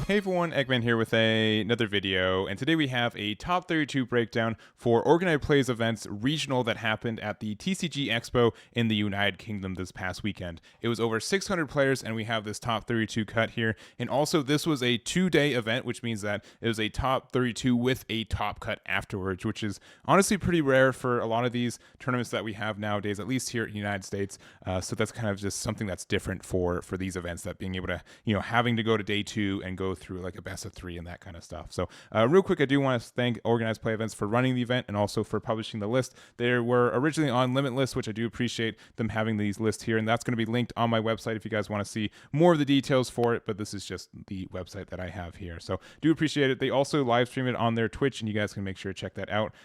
Hey everyone, Eggman here with another video, and today we have a top 32 breakdown for Organized Plays events regional that happened at the TCG Expo in the United Kingdom this past weekend. It was over 600 players, and we have this top 32 cut here. And also, this was a 2-day event, which means that it was a top 32 with a top cut afterwards, which is honestly pretty rare for a lot of these tournaments that we have nowadays, at least here in the United States. So that's kind of just something that's different for these events, that being able to, having to go to day 2 and go through like a best of 3 and that kind of stuff. So real quick, I do want to thank Organized Play Events for running the event and also for publishing the list. They were originally on Limitless, which I do appreciate them having these lists here, and that's going to be linked on my website if you guys want to see more of the details for it, but this is just the website that I have here. So do appreciate it. They also live stream it on their Twitch, and you guys can make sure to check that out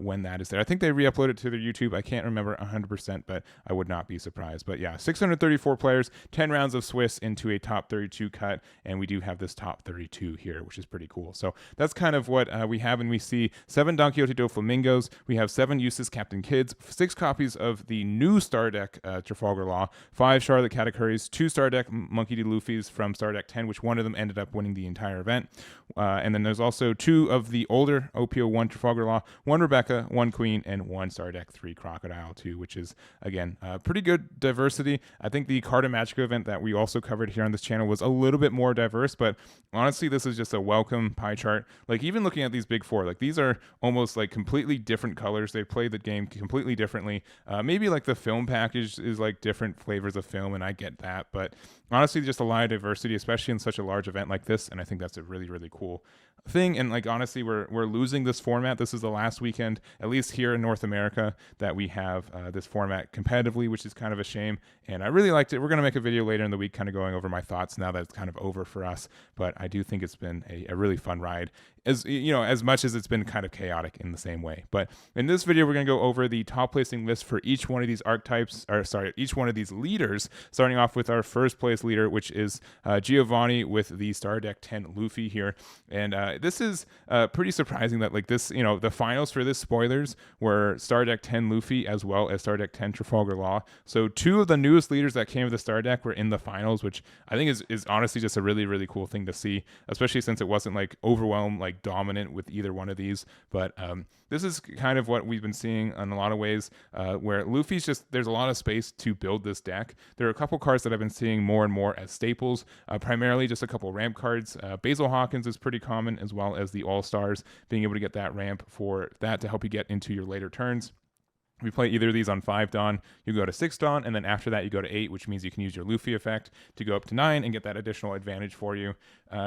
when that is there. I think they re-upload it to their YouTube. I can't remember 100%, but I would not be surprised. But yeah, 634 players, 10 rounds of Swiss into a top 32 cut, and we do have this top 32 here, which is pretty cool. So that's kind of what we have, and we see 7 Donquixote Doflamingos, we have 7 Eustass Captain Kids, 6 copies of the new Star Deck Trafalgar Law, 5 Charlotte Katakuris, 2 Star Deck Monkey D. Luffys from Star Deck 10, which one of them ended up winning the entire event. And then there's also 2 of the older OP01 Trafalgar Law, 1 Rebecca, 1 Queen, and 1 Star Deck 3 Crocodile too, which is, again, pretty good diversity. I think the Carta Magica event that we also covered here on this channel was a little bit more diverse, but honestly, this is just a welcome pie chart. Like, even looking at these big 4, like, these are almost like completely different colors. They play the game completely differently. Maybe like the film package is like different flavors of film, and I get that, but honestly, just a lot of diversity, especially in such a large event like this, and I think that's a really, really cool thing. And like, honestly, we're losing this format. This is the last weekend, at least here in North America, that we have this format competitively, which is kind of a shame, and I really liked it. We're going to make a video later in the week kind of going over my thoughts now that it's kind of over for us, but I do think it's been a really fun ride, as as much as it's been kind of chaotic in the same way. But in this video, we're going to go over the top placing list for each one of these archetypes, or sorry, each one of these leaders, starting off with our first place leader, which is Giovanni with the Star Deck 10 Luffy here. And this is pretty surprising that, like, this, the finals for this, spoilers, were Star Deck 10 Luffy as well as Star Deck 10 Trafalgar Law. So 2 of the newest leaders that came with the Star Deck were in the finals, which I think is honestly just a really, really cool thing to see, especially since it wasn't like overwhelmed, like dominant with either one of these. But this is kind of what we've been seeing in a lot of ways, where Luffy's just, there's a lot of space to build this deck. There are a couple cards that I've been seeing more and more as staples, primarily just a couple ramp cards. Basil Hawkins is pretty common, as well as the All-Stars, being able to get that ramp for that to help you get into your later turns. If you play either of these on 5 Dawn, you go to 6 Dawn, and then after that you go to 8, which means you can use your Luffy effect to go up to 9 and get that additional advantage for you.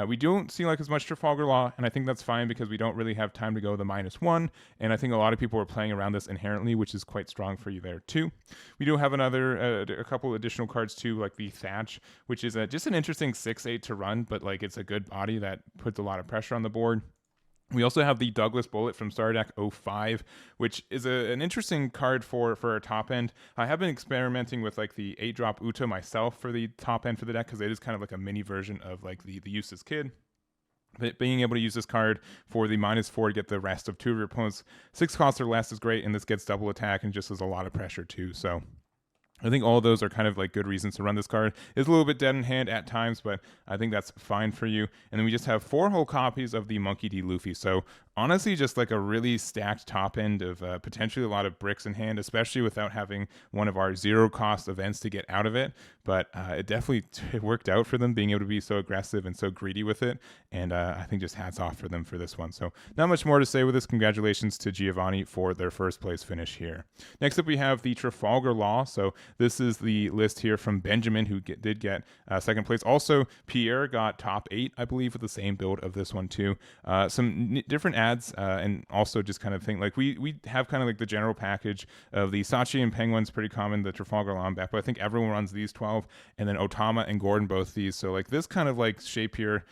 We don't see like as much Trafalgar Law, and I think that's fine because we don't really have time to go the -1, and I think a lot of people are playing around this inherently, which is quite strong for you there too. We do have a couple additional cards too, like the Thatch, which is just an interesting 6/8 to run, but like it's a good body that puts a lot of pressure on the board. We also have the Douglas Bullet from Star Deck 05, which is an interesting card for our top end. I have been experimenting with like the 8-drop Uta myself for the top end for the deck, because it is kind of like a mini version of like the Eustass Kid. But being able to use this card for the -4 to get the rest of 2 of your opponent's 6 costs or less is great, and this gets double attack and just has a lot of pressure too. So I think all of those are kind of like good reasons to run this card. It's a little bit dead in hand at times, but I think that's fine for you. And then we just have 4 whole copies of the Monkey D. Luffy. So honestly, just like a really stacked top end of potentially a lot of bricks in hand, especially without having one of our 0-cost events to get out of it. But it definitely worked out for them, being able to be so aggressive and so greedy with it. And I think just hats off for them for this one. So not much more to say with this. Congratulations to Giovanni for their first place finish here. Next up, we have the Trafalgar Law. So this is the list here from Benjamin, who did get second place. Also, Pierre got top 8, I believe, with the same build of this one too. Some different ads, and also just kind of think like we have kind of like the general package of the Sachi and Penguin's pretty common, the Trafalgar Law and Beppo. I think everyone runs these 12, and then Otama and Gordon both these. So like this kind of like shape here,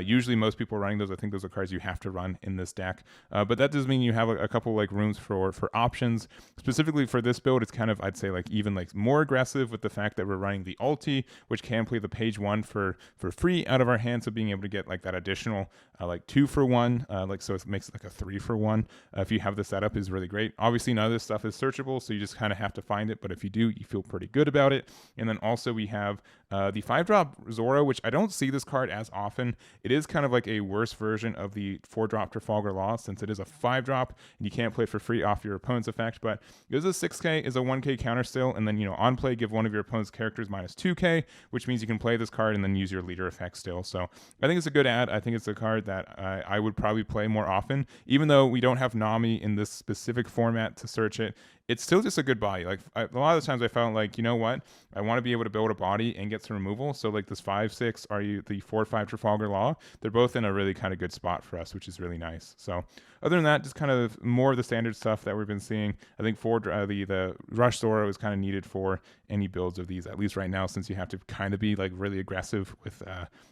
usually most people are running those. I think those are cards you have to run in this deck, but that does mean you have a couple like rooms for options. Specifically for this build, it's kind of, I'd say, like even like more aggressive with the fact that we're running the ulti, which can play the page 1 for free out of our hand. So being able to get like that additional like 2 for 1, like, so it makes it like a 3 for 1 if you have the setup, is really great. Obviously none of this stuff is searchable, so you just kind of have to find it, but if you do, you feel pretty good about it. And then also we have The 5-drop Zoro, which I don't see this card as often, it is kind of like a worse version of the 4-drop Trafalgar Law, since it is a 5-drop and you can't play it for free off your opponent's effect. But it is a 6k, is a 1k counter still, and then on play give one of your opponent's characters minus 2k, which means you can play this card and then use your leader effect still. So I think it's a good ad. I think it's a card that I would probably play more often, even though we don't have Nami in this specific format to search it. It's still just a good body. Like a lot of the times I felt like, you know what, I want to be able to build a body and get some removal. So like this 5/6 are you the 4/5 Trafalgar Law, they're both in a really kind of good spot for us, which is really nice. So other than that, just kind of more of the standard stuff that we've been seeing. I think for the Rush Zoro is kind of needed for any builds of these, at least right now, since you have to kind of be like really aggressive with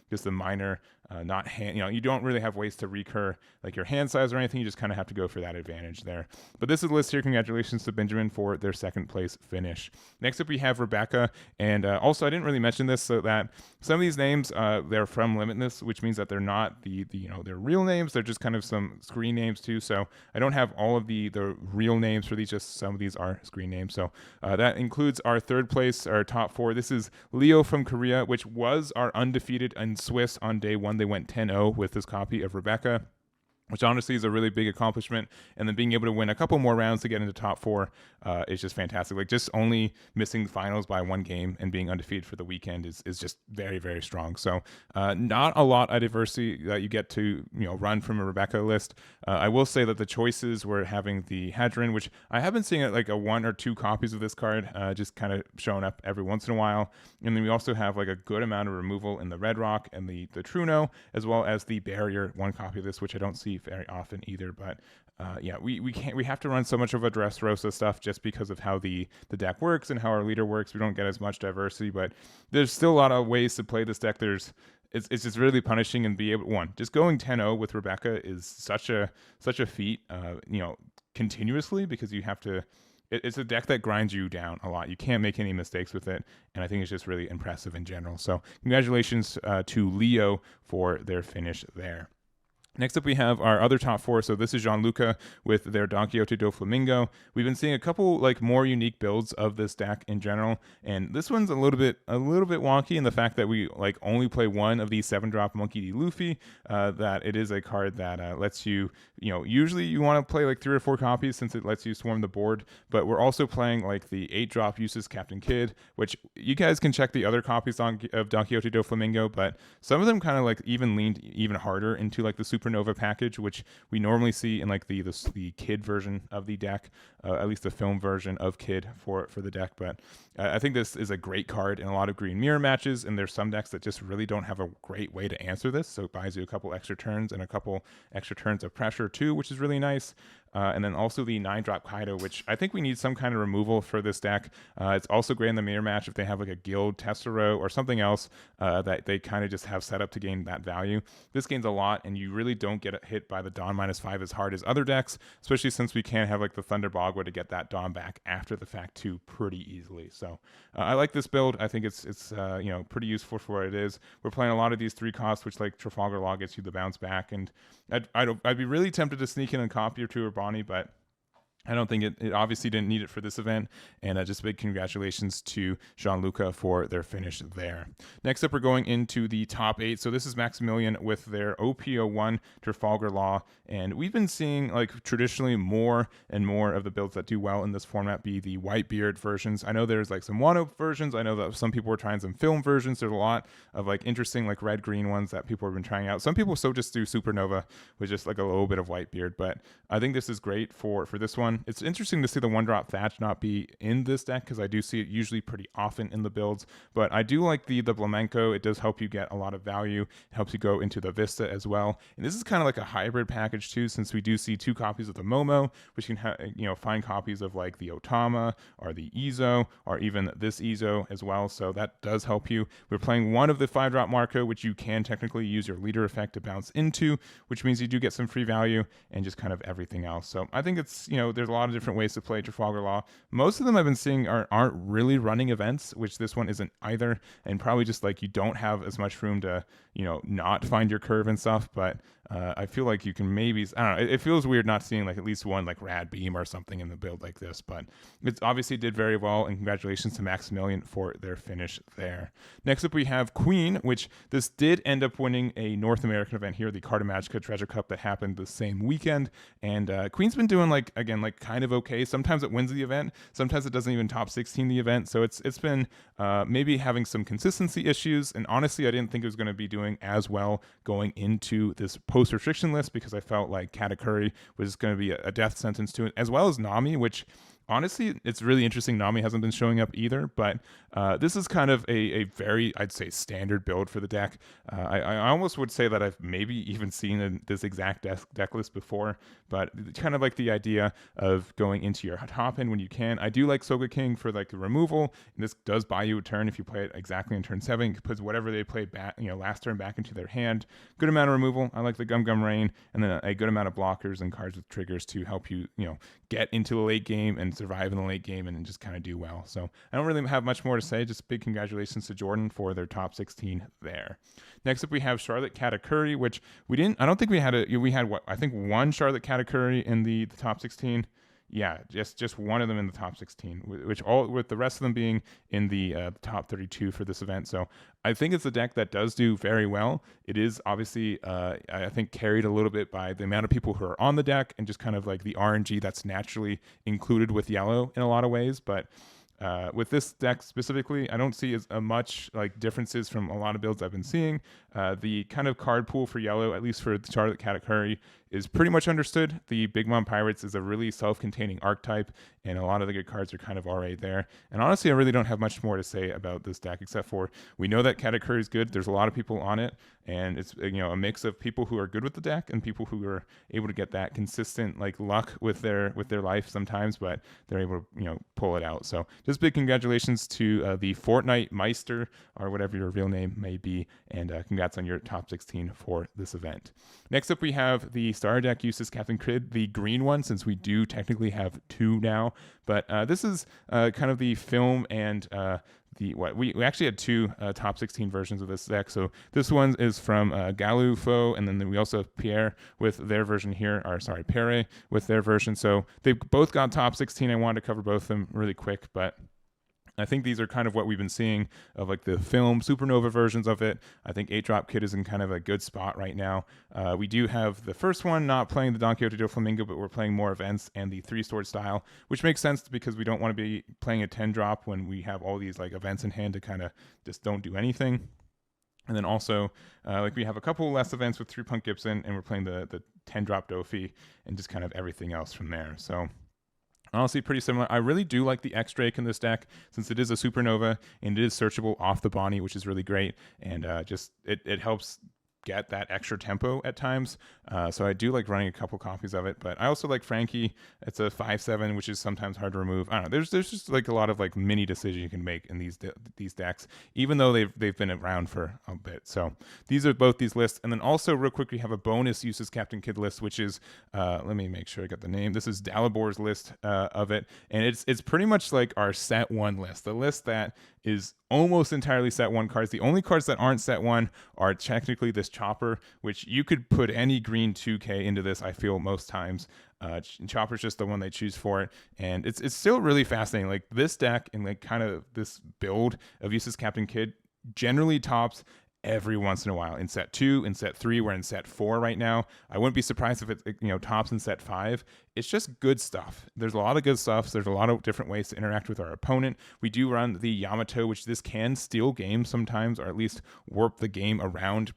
just the minor, not hand, you don't really have ways to recur like your hand size or anything. You just kind of have to go for that advantage there. But this is the list here. Congratulations to Benjamin for their second place finish. Next up, we have Rebecca. And also, I didn't really mention this, so that some of these names, they're from Limitless, which means that they're not their real names. They're just kind of some screen names too. So I don't have all of the real names for these, just some of these are screen names. So that includes our third place, our top 4. This is leofromkorea, which was our undefeated in Swiss on day 1. They went 10-0 with this copy of Rebecca, which honestly is a really big accomplishment. And then being able to win a couple more rounds to get into top 4 is just fantastic. Like just only missing the finals by 1 game and being undefeated for the weekend is just very, very strong. So not a lot of diversity that you get to run from a Rebecca list. I will say that the choices were having the Hadron, which I have been seeing at like a 1 or 2 copies of this card, just kind of showing up every once in a while. And then we also have like a good amount of removal in the Red Rock and the Truno, as well as the Barrier 1 copy of this, which I don't see very often either. But we have to run so much of a Dressrosa stuff just because of how the deck works and how our leader works. We don't get as much diversity, but there's still a lot of ways to play this deck. It's just really punishing, and be able just going 10-0 with Rebecca is such a feat, continuously, because you have to. It's a deck that grinds you down a lot. You can't make any mistakes with it, and I think it's just really impressive in general. So congratulations to Leo for their finish there. Next up, we have our other top 4. So this is Gianluca with their Donquixote Doflamingo. We've been seeing a couple like more unique builds of this deck in general, and this one's a little bit wonky in the fact that we like only play one of these 7-drop Monkey D. Luffy. That it is a card that lets you, usually you want to play like 3 or 4 copies since it lets you swarm the board. But we're also playing like the 8-drop Eustass Captain Kidd, which you guys can check the other copies of Donquixote Doflamingo. But some of them kind of like leaned even harder into like the Supernova package, which we normally see in like the Kidd version of the deck, at least the film version of Kidd for the deck. But I think this is a great card in a lot of green mirror matches, and there's some decks that just really don't have a great way to answer this, so it buys you a couple extra turns and a couple extra turns of pressure too, which is really nice. And then also the 9-drop Kaido, which I think we need some kind of removal for this deck. It's also great in the mirror match if they have like a Guild Tessero or something else that they kind of just have set up to gain that value. This gains a lot, and you really don't get hit by the Dawn -5 as hard as other decks, especially since we can't have like the Thunder Bagua to get that Dawn back after the fact too pretty easily. So I like this build. I think it's pretty useful for what it is. We're playing a lot of these 3 costs, which like Trafalgar Law gets you the bounce back, and I'd be really tempted to sneak in a copy or 2 or Bonnie, but I don't think it obviously didn't need it for this event. And just a big congratulations to Gianluca for their finish there. Next up, we're going into the top 8. So this is Maximilian with their OP01 Trafalgar Law. And we've been seeing like traditionally more and more of the builds that do well in this format be the Whitebeard versions. I know there's like some Wano versions. I know that some people are trying some film versions. There's a lot of like interesting like red-green ones that people have been trying out. Some people still just do Supernova with just like a little bit of Whitebeard. But I think this is great for this one. It's interesting to see the 1-drop Thatch not be in this deck, because I do see it usually pretty often in the builds. But I do like the flamenco. It does help you get a lot of value. It helps you go into the Vista as well. And this is kind of like a hybrid package too, since we do see 2 copies of the Momo, which can find copies of like the Otama or the Izo or even this Izo as well. So that does help you. We're playing one of the 5-drop Marco, which you can technically use your leader effect to bounce into, which means you do get some free value and just kind of everything else. So I think it's, there's a lot of different ways to play Trafalgar Law. Most of them I've been seeing aren't really running events, which this one isn't either, and probably just like you don't have as much room to not find your curve and stuff. But I feel like you can maybe, I don't know, it feels weird not seeing like at least one like rad beam or something in the build like this, but it obviously did very well, and congratulations to Maximilian for their finish there. Next up we have Queen, which this did end up winning a North American event here, the Carta Magica Treasure Cup that happened the same weekend, and Queen's been doing like, again, like kind of okay. Sometimes it wins the event, sometimes it doesn't even top 16 the event, so it's been maybe having some consistency issues, and honestly I didn't think it was going to be doing as well going into this post-restriction list, because I felt like Katakuri was going to be a death sentence to it, as well as Nami, which honestly, it's really interesting. Nami hasn't been showing up either, but this is kind of a very, I'd say, standard build for the deck. I almost would say that I've maybe even seen this exact deck list before, but kind of like the idea of going into your top end when you can. I do like Soga King for like the removal, and this does buy you a turn if you play it exactly in turn 7. It puts whatever they played back, last turn back into their hand. Good amount of removal. I like the Gum Gum Rain, and then a good amount of blockers and cards with triggers to help you, get into the late game and survive in the late game and just kind of do well. So I don't really have much more to say. Just big congratulations to Jordan for their top 16 there. Next up we have Charlotte Katakuri, which I don't think we had I think one Charlotte Katakuri in the top 16. Yeah, just one of them in the top 16, which all with the rest of them being in the top 32 for this event. So I think it's a deck that does do very well. It is obviously, I think, carried a little bit by the amount of people who are on the deck and just kind of like the RNG that's naturally included with yellow in a lot of ways. But with this deck specifically, I don't see as much like differences from a lot of builds I've been seeing. The kind of card pool for yellow, at least for the Charlotte Katakuri, is pretty much understood. The Big Mom Pirates is a really self-containing archetype, and a lot of the good cards are kind of already there. And honestly, I really don't have much more to say about this deck, except for we know that Katakuri is good. There's a lot of people on it, and it's a mix of people who are good with the deck and people who are able to get that consistent like luck with their life sometimes, but they're able to pull it out. So just big congratulations to the FortniteMeister, or whatever your real name may be, and congrats on your top 16 for this event. Next up, we have the Star Deck Eustass Captain Kidd, the green one, since we do technically have two now. But this is kind of the film and we actually had two top 16 versions of this deck. So this one is from Galufo, and then we also have Pierre with their version here, or sorry, Pere with their version. So they both got top 16. I wanted to cover both of them really quick, but I think these are kind of what we've been seeing of like the film Supernova versions of it. I think 8-Drop Kid is in kind of a good spot right now. We do have the first one not playing the Donquixote Doflamingo, but we're playing more events and the 3-sword style, which makes sense because we don't want to be playing a 10-drop when we have all these like events in hand to kind of just don't do anything. And then also, like we have a couple less events with 3-Punk Gibson, and we're playing the 10-drop Dofi and just kind of everything else from there. So honestly, pretty similar. I really do like the X-Drake in this deck, since it is a Supernova and it is searchable off the Bonnie, which is really great. And just it helps get that extra tempo at times. So I do like running a couple copies of it, but I also like Frankie. It's a 5/7, which is sometimes hard to remove. I don't know. There's just like a lot of like mini decisions you can make in these decks, even though they've been around for a bit. So these are both these lists. And then also real quick, we have a bonus Eustass Captain Kidd list, which is let me make sure I got the name. This is Dalibor's list of it, and it's pretty much like our set 1 list, the list that is almost entirely set 1 cards. The only cards that aren't set 1 are technically this Chopper, which you could put any green 2K into this, I feel, most times. Chopper's just the one they choose for it, and it's still really fascinating. Like this deck and like kind of this build of Eustass Captain Kidd generally tops every once in a while. In set 2, in set 3, we're in set 4 right now. I wouldn't be surprised if it tops in set 5. It's just good stuff. There's a lot of good stuff. So there's a lot of different ways to interact with our opponent. We do run the Yamato, which this can steal games sometimes, or at least warp the game around,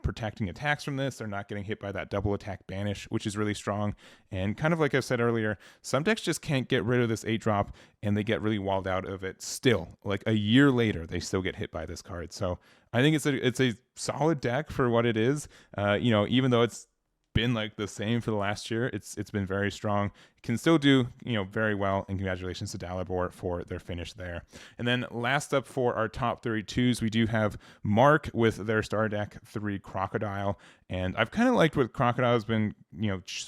protecting attacks from this. They're not getting hit by that double attack banish, which is really strong. And kind of like I said earlier, some decks just can't get rid of this 8-drop, and they get really walled out of it still. Like a year later, they still get hit by this card. So I think it's a solid deck for what it is. Even though it's been like the same for the last year, it's been very strong. can still do, very well. And congratulations to Dalibor for their finish there. And then last up for our top 32s, we do have Mark with their star deck 3 Crocodile. And I've kind of liked what Crocodile has been,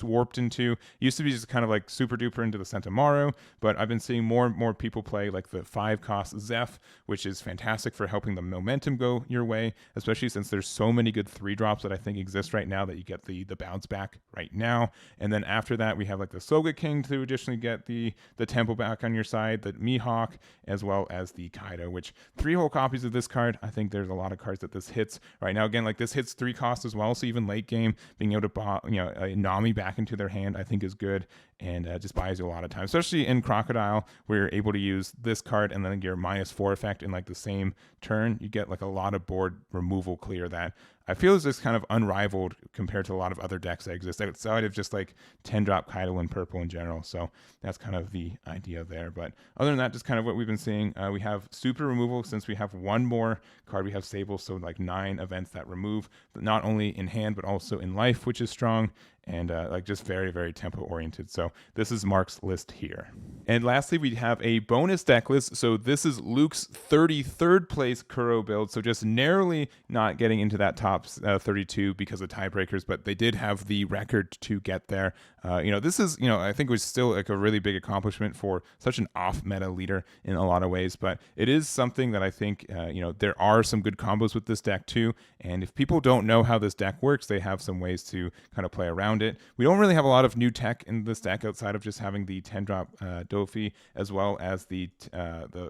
warped into. It used to be just kind of like super duper into the Centauro, but I've been seeing more and more people play like the 5-cost Zeph, which is fantastic for helping the momentum go your way, especially since there's so many good 3-drops that I think exist right now that you get the bounce back right now. And then after that, we have like the Soga King to additionally get the tempo back on your side, the Mihawk, as well as the Kaido, which 3 whole copies of this card. I think there's a lot of cards that this hits right now. Again, like this hits 3 costs as well, so even late game, being able to a Nami back into their hand, I think is good, and just buys you a lot of time, especially in Crocodile, where you're able to use this card and then your -4 effect in like the same turn. You get like a lot of board removal clear that I feel is just kind of unrivaled compared to a lot of other decks that exist outside of just like 10-drop Kaido and purple in general. So that's kind of the idea there. But other than that, just kind of what we've been seeing. We have super removal since we have one more card. We have Sable, so like 9 events that remove, but not only in hand but also in life, which is strong. And like just very, very tempo oriented. So this is Mark's list here. And lastly, we have a bonus deck list. So this is Luke's 33rd place Kuro build. So just narrowly not getting into that top 32 because of tiebreakers, but they did have the record to get there. This is, I think it was still like a really big accomplishment for such an off-meta leader in a lot of ways. But it is something that I think, there are some good combos with this deck too. And if people don't know how this deck works, they have some ways to kind of play around it. We don't really have a lot of new tech in this deck outside of just having the 10-drop Dofi, as well as the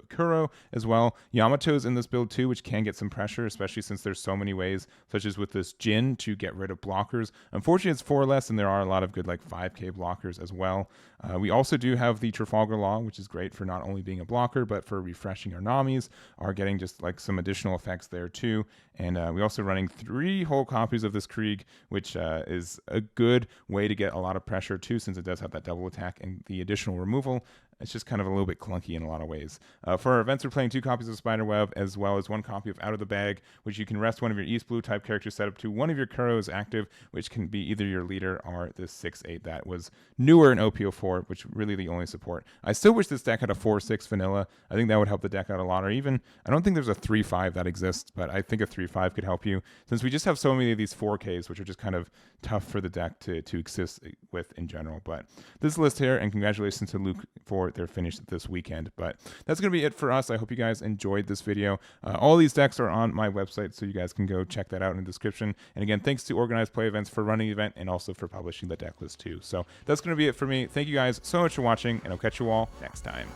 Kuro as well. Yamato's in this build too, which can get some pressure, especially since there's so many ways, such as with this Jin, to get rid of blockers. Unfortunately, it's 4 less, and there are a lot of good like 5k blockers as well. We also do have the Trafalgar Law, which is great for not only being a blocker, but for refreshing our Namis, are getting just like some additional effects there too. And we also running 3 whole copies of this Krieg, which is a good way to get a lot of pressure too, since it does have that double attack and the additional removal. It's just kind of a little bit clunky in a lot of ways. For our events, we're playing 2 copies of Spiderweb, as well as 1 copy of Out of the Bag, which you can rest one of your East Blue type characters set up to one of your Kuros active, which can be either your leader or this 6/8 that was newer in OP04, which really the only support. I still wish this deck had a 4/6 vanilla. I think that would help the deck out a lot, or even, I don't think there's a 3/5 that exists, but I think a 3/5 could help you, since we just have so many of these 4Ks, which are just kind of tough for the deck to exist with in general. But this list here, and congratulations to Luke for their finish this weekend. But that's going to be it for us. I hope you guys enjoyed this video. All these decks are on my website, so you guys can go check that out in the description. And again, thanks to Organized Play Events for running the event and also for publishing the deck list too. So that's going to be it for me. Thank you guys so much for watching, and I'll catch you all next time.